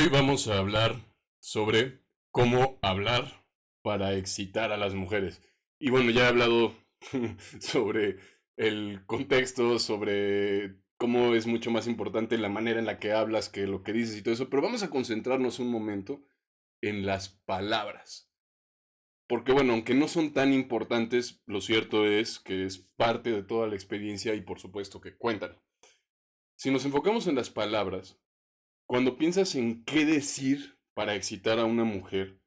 Hoy vamos a hablar sobre cómo hablar para excitar a las mujeres. Y bueno, ya he hablado sobre el contexto, sobre cómo es mucho más importante la manera en la que hablas que lo que dices y todo eso, pero vamos a concentrarnos un momento en las palabras. Porque bueno, aunque no son tan importantes, lo cierto es que es parte de toda la experiencia y por supuesto que cuentan. Si nos enfocamos en las palabras, cuando piensas en qué decir para excitar a una mujer,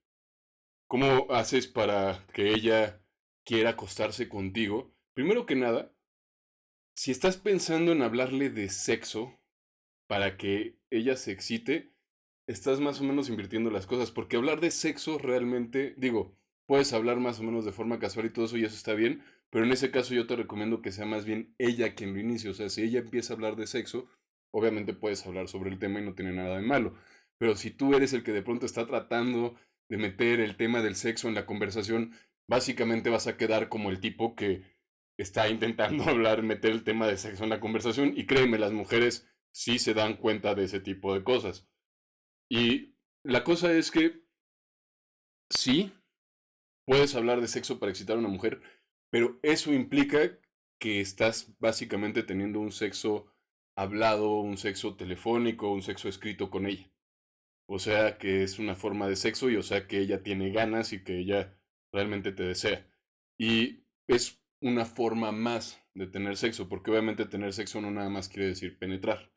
¿cómo haces para que ella quiera acostarse contigo? Primero que nada, si estás pensando en hablarle de sexo para que ella se excite, estás más o menos invirtiendo las cosas, porque hablar de sexo realmente, digo, puedes hablar más o menos de forma casual y todo eso y eso está bien, pero en ese caso yo te recomiendo que sea más bien ella quien lo inicie, o sea, si ella empieza a hablar de sexo, obviamente puedes hablar sobre el tema y no tiene nada de malo, pero si tú eres el que de pronto está tratando de meter el tema del sexo en la conversación, básicamente vas a quedar como el tipo que está intentando hablar, meter el tema de sexo en la conversación y créeme, las mujeres sí se dan cuenta de ese tipo de cosas. Y la cosa es que sí, puedes hablar de sexo para excitar a una mujer, pero eso implica que estás básicamente teniendo un sexo hablado, un sexo telefónico, un sexo escrito con ella. O sea que es una forma de sexo y o sea que ella tiene ganas y que ella realmente te desea. Y es una forma más de tener sexo, porque obviamente tener sexo no nada más quiere decir penetrar.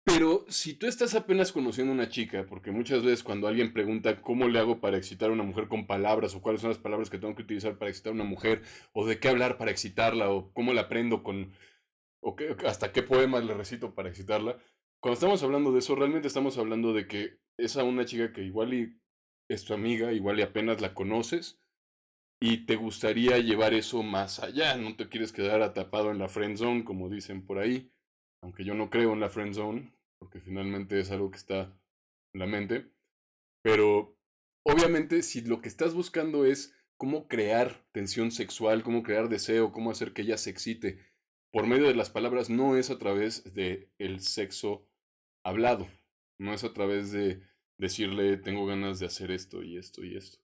Pero si tú estás apenas conociendo a una chica, porque muchas veces cuando alguien pregunta cómo le hago para excitar a una mujer con palabras, o cuáles son las palabras que tengo que utilizar para excitar a una mujer, o de qué hablar para excitarla, o cómo la aprendo con, hasta qué poemas le recito para excitarla, cuando estamos hablando de eso, realmente estamos hablando de que es a una chica que igual y es tu amiga, igual y apenas la conoces, y te gustaría llevar eso más allá, no te quieres quedar atrapado en la friend zone, como dicen por ahí, aunque yo no creo en la friend zone, porque finalmente es algo que está en la mente, pero obviamente si lo que estás buscando es cómo crear tensión sexual, cómo crear deseo, cómo hacer que ella se excite por medio de las palabras, no es a través de el sexo hablado, no es a través de decirle tengo ganas de hacer esto y esto y esto,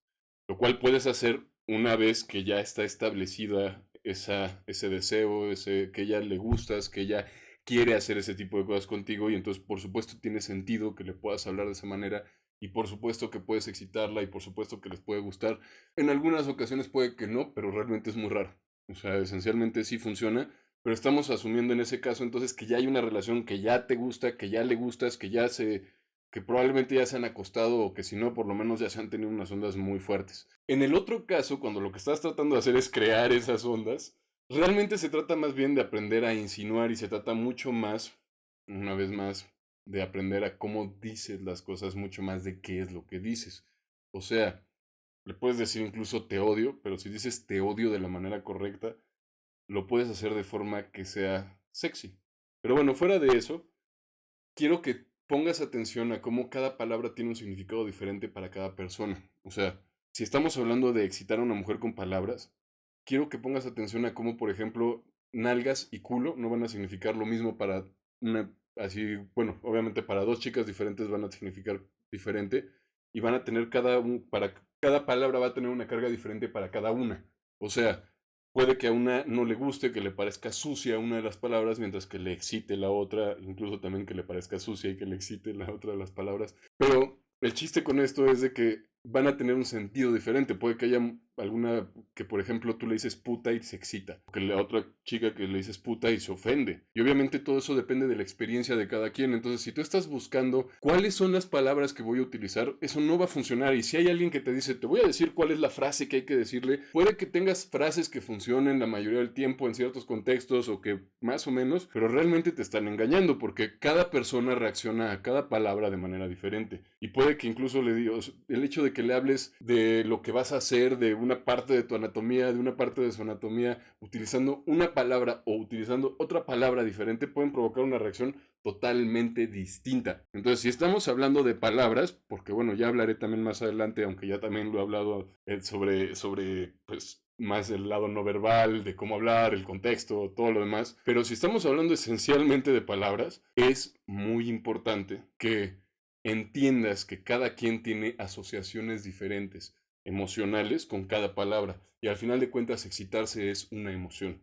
lo cual puedes hacer una vez que ya está establecida ese deseo, que ella le gustas, que ella quiere hacer ese tipo de cosas contigo y entonces por supuesto tiene sentido que le puedas hablar de esa manera y por supuesto que puedes excitarla y por supuesto que les puede gustar. En algunas ocasiones puede que no, pero realmente es muy raro. O sea, esencialmente sí funciona, pero estamos asumiendo en ese caso entonces que ya hay una relación que ya te gusta, que ya le gustas, que probablemente ya se han acostado o que si no, por lo menos ya se han tenido unas ondas muy fuertes. En el otro caso, cuando lo que estás tratando de hacer es crear esas ondas, realmente se trata más bien de aprender a insinuar y se trata mucho más, una vez más, de aprender a cómo dices las cosas, mucho más de qué es lo que dices. O sea, le puedes decir incluso te odio, pero si dices te odio de la manera correcta, lo puedes hacer de forma que sea sexy. Pero bueno, fuera de eso, quiero que pongas atención a cómo cada palabra tiene un significado diferente para cada persona. O sea, si estamos hablando de excitar a una mujer con palabras, quiero que pongas atención a cómo, por ejemplo, nalgas y culo no van a significar lo mismo para una, así, bueno, obviamente para dos chicas diferentes van a significar diferente y van a tener para cada palabra va a tener una carga diferente para cada una. O sea, puede que a una no le guste, que le parezca sucia una de las palabras, mientras que le excite la otra, incluso también que le parezca sucia y que le excite la otra de las palabras. Pero el chiste con esto es de que van a tener un sentido diferente. Puede que haya alguna que, por ejemplo, tú le dices puta y se excita, o que la otra chica que le dices puta y se ofende. Y obviamente todo eso depende de la experiencia de cada quien. Entonces, si tú estás buscando cuáles son las palabras que voy a utilizar, eso no va a funcionar. Y si hay alguien que te dice, te voy a decir cuál es la frase que hay que decirle, puede que tengas frases que funcionen la mayoría del tiempo en ciertos contextos o que más o menos, pero realmente te están engañando porque cada persona reacciona a cada palabra de manera diferente. Y puede que incluso le digas, el hecho de que le hables de lo que vas a hacer, de una parte de tu anatomía, de una parte de su anatomía, utilizando una palabra o utilizando otra palabra diferente, pueden provocar una reacción totalmente distinta. Entonces, si estamos hablando de palabras, porque bueno, ya hablaré también más adelante, aunque ya también lo he hablado sobre pues, más el lado no verbal, de cómo hablar, el contexto, todo lo demás. Pero si estamos hablando esencialmente de palabras, es muy importante que entiendas que cada quien tiene asociaciones diferentes, emocionales, con cada palabra. Y al final de cuentas, excitarse es una emoción.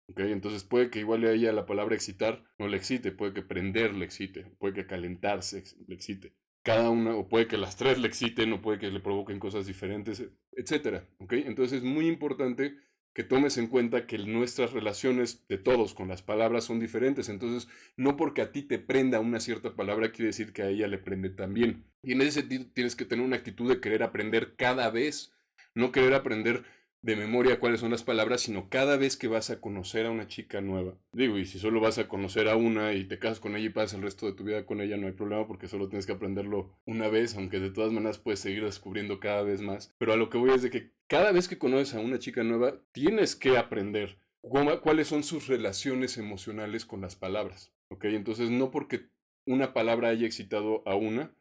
¿Ok? Entonces puede que igual a ella la palabra excitar no le excite, puede que prender le excite, puede que calentarse le excite. Cada una, o puede que las tres le exciten, o puede que le provoquen cosas diferentes, etcétera. ¿Ok? Entonces es muy importante que tomes en cuenta que nuestras relaciones de todos con las palabras son diferentes. Entonces, no porque a ti te prenda una cierta palabra quiere decir que a ella le prende también. Y en ese sentido tienes que tener una actitud de querer aprender cada vez, no querer aprender de memoria cuáles son las palabras, sino cada vez que vas a conocer a una chica nueva. Digo, y si solo vas a conocer a una y te casas con ella y pasas el resto de tu vida con ella, no hay problema porque solo tienes que aprenderlo una vez, aunque de todas maneras puedes seguir descubriendo cada vez más. Pero a lo que voy es de que cada vez que conoces a una chica nueva, tienes que aprender cuáles son sus relaciones emocionales con las palabras. ¿Ok? Entonces, no porque una palabra haya excitado a una,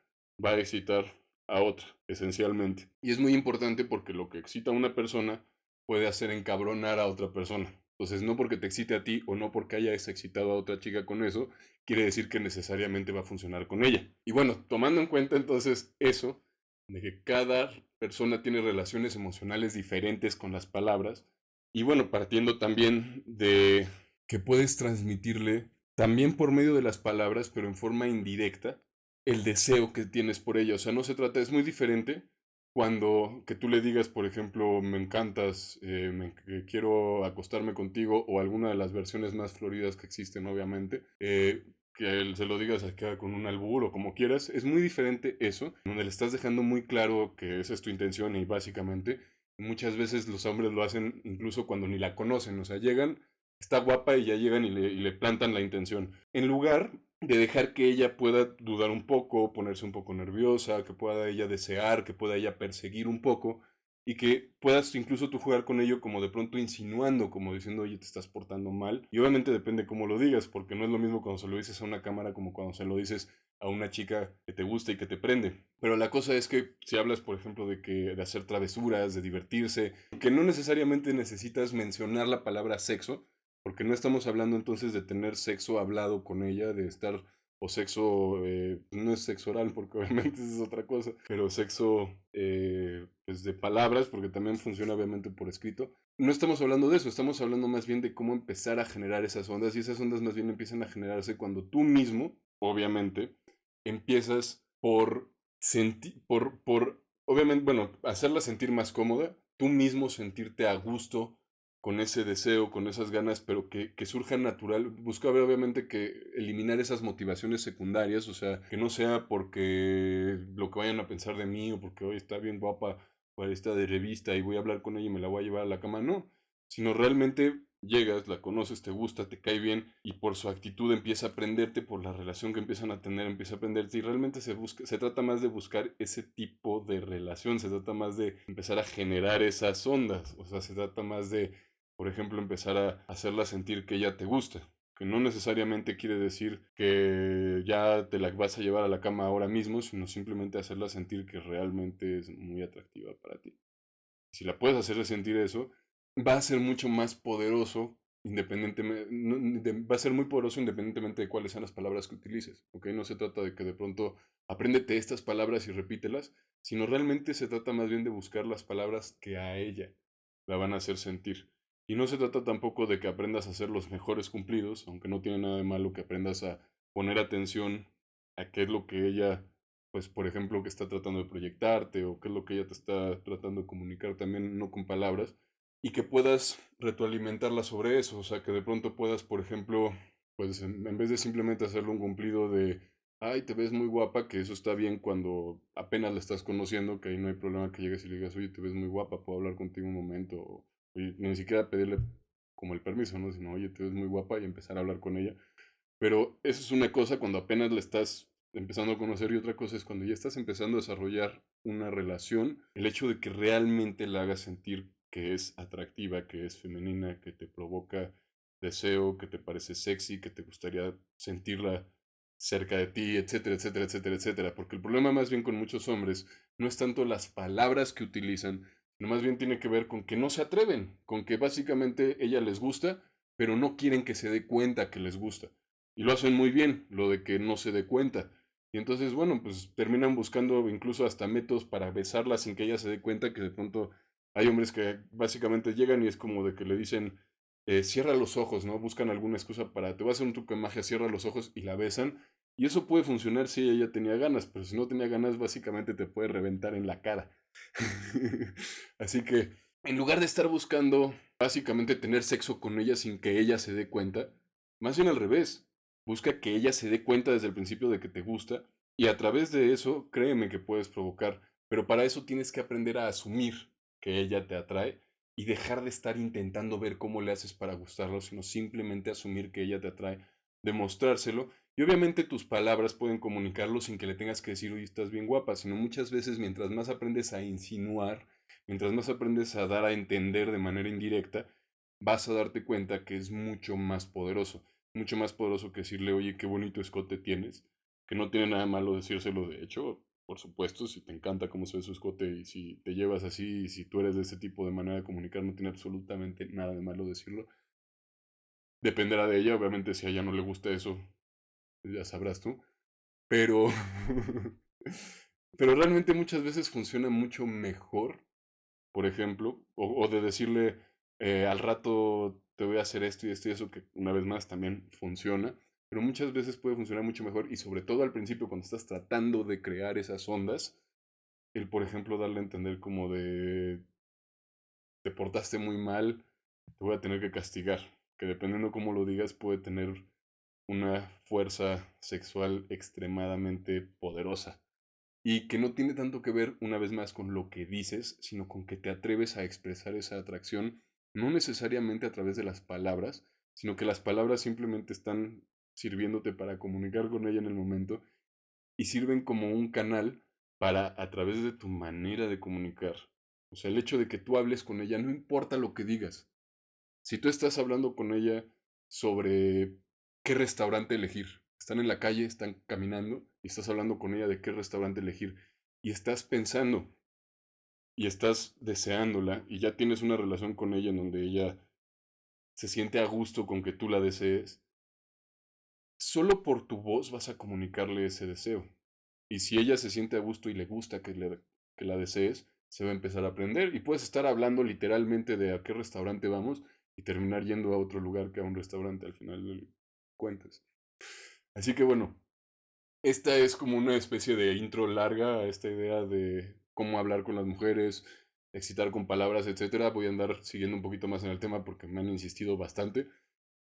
va a excitar a otra, esencialmente. Y es muy importante porque lo que excita a una persona puede hacer encabronar a otra persona. Entonces, no porque te excite a ti o no porque hayas excitado a otra chica con eso, quiere decir que necesariamente va a funcionar con ella. Y bueno, tomando en cuenta entonces eso, de que cada persona tiene relaciones emocionales diferentes con las palabras, y bueno, partiendo también de que puedes transmitirle también por medio de las palabras, pero en forma indirecta, el deseo que tienes por ella. O sea, no se trata, es muy diferente cuando que tú le digas, por ejemplo, me encantas, quiero acostarme contigo, o alguna de las versiones más floridas que existen, obviamente, que él se lo digas acá con un albur o como quieras, es muy diferente eso, donde le estás dejando muy claro que esa es tu intención y básicamente muchas veces los hombres lo hacen incluso cuando ni la conocen, o sea, llegan, está guapa y ya llegan y le plantan la intención. En lugar de dejar que ella pueda dudar un poco, ponerse un poco nerviosa, que pueda ella desear, que pueda ella perseguir un poco y que puedas incluso tú jugar con ello como de pronto insinuando, como diciendo, oye, te estás portando mal. Y obviamente depende cómo lo digas, porque no es lo mismo cuando se lo dices a una cámara como cuando se lo dices a una chica que te gusta y que te prende. Pero la cosa es que si hablas, por ejemplo, de hacer travesuras, de divertirse, que no necesariamente necesitas mencionar la palabra sexo, porque no estamos hablando entonces de tener sexo hablado con ella, de estar, o sexo, no es sexo oral, porque obviamente eso es otra cosa, pero sexo pues de palabras, porque también funciona obviamente por escrito. No estamos hablando de eso, estamos hablando más bien de cómo empezar a generar esas ondas, y esas ondas más bien empiezan a generarse cuando tú mismo, obviamente, empiezas por sentir, obviamente, bueno, hacerla sentir más cómoda, tú mismo sentirte a gusto con ese deseo, con esas ganas, pero que surja natural. Busca ver, obviamente, que eliminar esas motivaciones secundarias, o sea, que no sea porque lo que vayan a pensar de mí o porque hoy está bien guapa para esta de revista y voy a hablar con ella y me la voy a llevar a la cama, no, sino realmente llegas, la conoces, te gusta, te cae bien y por su actitud empieza a aprenderte, por la relación que empiezan a tener, empieza a aprenderte y realmente se trata más de buscar ese tipo de relación, se trata más de empezar a generar esas ondas, o sea, se trata más de, por ejemplo, empezar a hacerla sentir que ella te gusta, que no necesariamente quiere decir que ya te la vas a llevar a la cama ahora mismo, sino simplemente hacerla sentir que realmente es muy atractiva para ti. Si la puedes hacer sentir eso, va a ser mucho más poderoso independientemente, va a ser muy poderoso independientemente de cuáles sean las palabras que utilices, ¿ok? No se trata de que de pronto apréndete estas palabras y repítelas, sino realmente se trata más bien de buscar las palabras que a ella la van a hacer sentir. Y no se trata tampoco de que aprendas a hacer los mejores cumplidos, aunque no tiene nada de malo que aprendas a poner atención a qué es lo que ella, pues por ejemplo, que está tratando de proyectarte o qué es lo que ella te está tratando de comunicar también, no con palabras, y que puedas retroalimentarla sobre eso, o sea, que de pronto puedas, por ejemplo, pues en vez de simplemente hacerle un cumplido de, ay, te ves muy guapa, que eso está bien cuando apenas la estás conociendo, que ahí no hay problema que llegues y le digas, oye, te ves muy guapa, puedo hablar contigo un momento, o, oye, ni siquiera pedirle como el permiso, ¿no? Sino, oye, te ves muy guapa y empezar a hablar con ella. Pero eso es una cosa cuando apenas la estás empezando a conocer y otra cosa es cuando ya estás empezando a desarrollar una relación, el hecho de que realmente la hagas sentir que es atractiva, que es femenina, que te provoca deseo, que te parece sexy, que te gustaría sentirla cerca de ti, etcétera, etcétera, etcétera, etcétera. Porque el problema más bien con muchos hombres no es tanto las palabras que utilizan, sino más bien tiene que ver con que no se atreven, con que básicamente ella les gusta, pero no quieren que se dé cuenta que les gusta. Y lo hacen muy bien, lo de que no se dé cuenta. Y entonces, bueno, pues terminan buscando incluso hasta métodos para besarla sin que ella se dé cuenta que de pronto hay hombres que básicamente llegan y es como de que le dicen, cierra los ojos, ¿no? Buscan alguna excusa para, te voy a hacer un truco de magia, cierra los ojos y la besan. Y eso puede funcionar si ella tenía ganas, pero si no tenía ganas, básicamente te puede reventar en la cara. Así que, en lugar de estar buscando básicamente tener sexo con ella sin que ella se dé cuenta, más bien al revés, busca que ella se dé cuenta desde el principio de que te gusta y a través de eso, créeme que puedes provocar, pero para eso tienes que aprender a asumir que ella te atrae y dejar de estar intentando ver cómo le haces para gustarlo, sino simplemente asumir que ella te atrae, demostrárselo. Y obviamente tus palabras pueden comunicarlo sin que le tengas que decir, oye, estás bien guapa, sino muchas veces mientras más aprendes a insinuar, mientras más aprendes a dar a entender de manera indirecta, vas a darte cuenta que es mucho más poderoso que decirle, oye, qué bonito escote tienes, que no tiene nada malo decírselo, de hecho, por supuesto, si te encanta cómo se ve su escote y si te llevas así y si tú eres de ese tipo de manera de comunicar, no tiene absolutamente nada de malo decirlo. Dependerá de ella, obviamente, si a ella no le gusta eso, ya sabrás tú, pero, pero realmente muchas veces funciona mucho mejor, por ejemplo, o de decirle al rato te voy a hacer esto y esto y eso, que una vez más también funciona, pero muchas veces puede funcionar mucho mejor y sobre todo al principio cuando estás tratando de crear esas ondas, el por ejemplo darle a entender como de te portaste muy mal, te voy a tener que castigar, que dependiendo cómo lo digas puede tener una fuerza sexual extremadamente poderosa. Y que no tiene tanto que ver, una vez más, con lo que dices, sino con que te atreves a expresar esa atracción, no necesariamente a través de las palabras, sino que las palabras simplemente están sirviéndote para comunicar con ella en el momento y sirven como un canal para, a través de tu manera de comunicar, o sea, el hecho de que tú hables con ella, no importa lo que digas. Si tú estás hablando con ella sobre qué restaurante elegir, están en la calle, están caminando y estás hablando con ella de qué restaurante elegir y estás pensando y estás deseándola y ya tienes una relación con ella en donde ella se siente a gusto con que tú la desees, solo por tu voz vas a comunicarle ese deseo. Y si ella se siente a gusto y le gusta que la desees, se va a empezar a aprender. Y puedes estar hablando literalmente de a qué restaurante vamos y terminar yendo a otro lugar que a un restaurante al final de cuentas. Así que bueno, esta es como una especie de intro larga a esta idea de cómo hablar con las mujeres, excitar con palabras, etcétera. Voy a andar siguiendo un poquito más en el tema porque me han insistido bastante.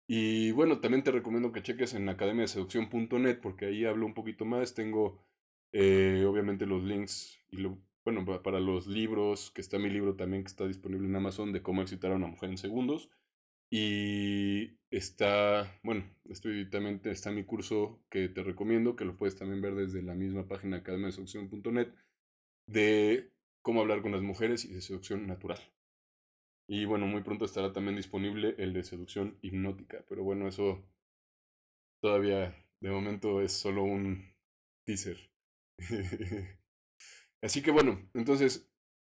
Y bueno, también te recomiendo que cheques en academiadeseducción.net porque ahí hablo un poquito más. Tengo obviamente los links y bueno, para los libros, que está mi libro también que está disponible en Amazon de cómo excitar a una mujer en segundos. Y está, bueno, también está mi curso que te recomiendo, que lo puedes también ver desde la misma página academiadeseducción.net de cómo hablar con las mujeres y de seducción natural. Y bueno, muy pronto estará también disponible el de seducción hipnótica. Pero bueno, eso todavía de momento es solo un teaser. Así que bueno, entonces,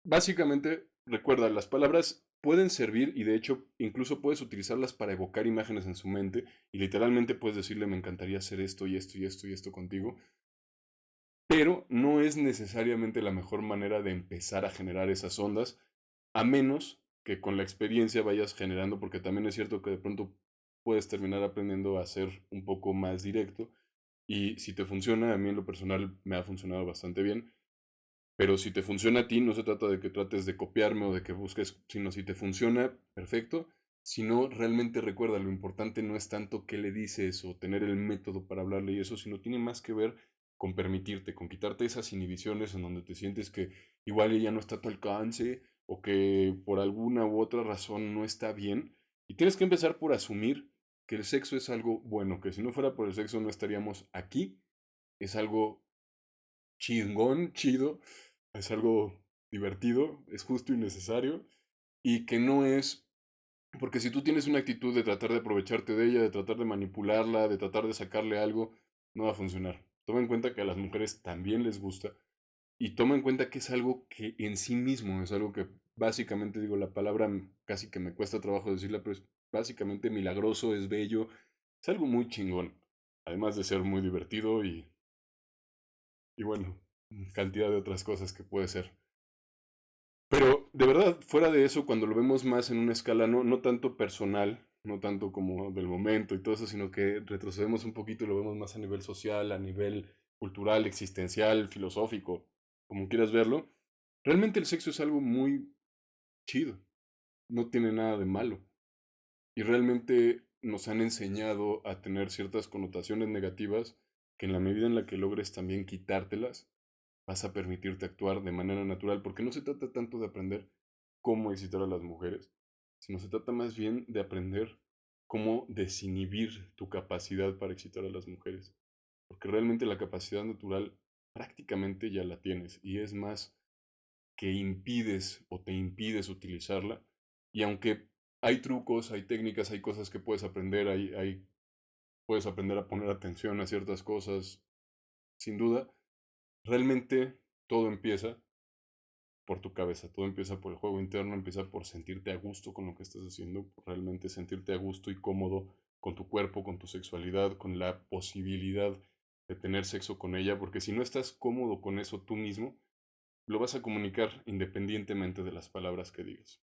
básicamente, recuerda, las palabras pueden servir y de hecho incluso puedes utilizarlas para evocar imágenes en su mente y literalmente puedes decirle me encantaría hacer esto y esto y esto y esto contigo, pero no es necesariamente la mejor manera de empezar a generar esas ondas, a menos que con la experiencia vayas generando, porque también es cierto que de pronto puedes terminar aprendiendo a ser un poco más directo y si te funciona, a mí en lo personal me ha funcionado bastante bien, pero si te funciona a ti, no se trata de que trates de copiarme o de que busques, sino si te funciona, perfecto. Si no, realmente recuerda, lo importante no es tanto qué le dices o tener el método para hablarle y eso, sino tiene más que ver con permitirte, con quitarte esas inhibiciones en donde te sientes que igual ella no está a tu alcance o que por alguna u otra razón no está bien. Y tienes que empezar por asumir que el sexo es algo bueno, que si no fuera por el sexo no estaríamos aquí. Es algo chingón, chido, es algo divertido, es justo y necesario, y que no es, porque si tú tienes una actitud de tratar de aprovecharte de ella, de tratar de manipularla, de tratar de sacarle algo, no va a funcionar. Toma en cuenta que a las mujeres también les gusta, y toma en cuenta que es algo que en sí mismo, es algo que básicamente, digo, la palabra casi que me cuesta trabajo decirla, pero es básicamente milagroso, es bello, es algo muy chingón, además de ser muy divertido y y bueno, cantidad de otras cosas que puede ser. Pero de verdad, fuera de eso, cuando lo vemos más en una escala no tanto personal, no tanto como del momento y todo eso, sino que retrocedemos un poquito y lo vemos más a nivel social, a nivel cultural, existencial, filosófico, como quieras verlo, realmente el sexo es algo muy chido, no tiene nada de malo. Y realmente nos han enseñado a tener ciertas connotaciones negativas que en la medida en la que logres también quitártelas, vas a permitirte actuar de manera natural, porque no se trata tanto de aprender cómo excitar a las mujeres, sino se trata más bien de aprender cómo desinhibir tu capacidad para excitar a las mujeres, porque realmente la capacidad natural prácticamente ya la tienes y es más que impides o te impides utilizarla. Y aunque hay trucos, hay técnicas, hay cosas que puedes aprender, puedes aprender a poner atención a ciertas cosas, sin duda, realmente todo empieza por tu cabeza, todo empieza por el juego interno, empieza por sentirte a gusto con lo que estás haciendo, por realmente sentirte a gusto y cómodo con tu cuerpo, con tu sexualidad, con la posibilidad de tener sexo con ella, porque si no estás cómodo con eso tú mismo, lo vas a comunicar independientemente de las palabras que digas.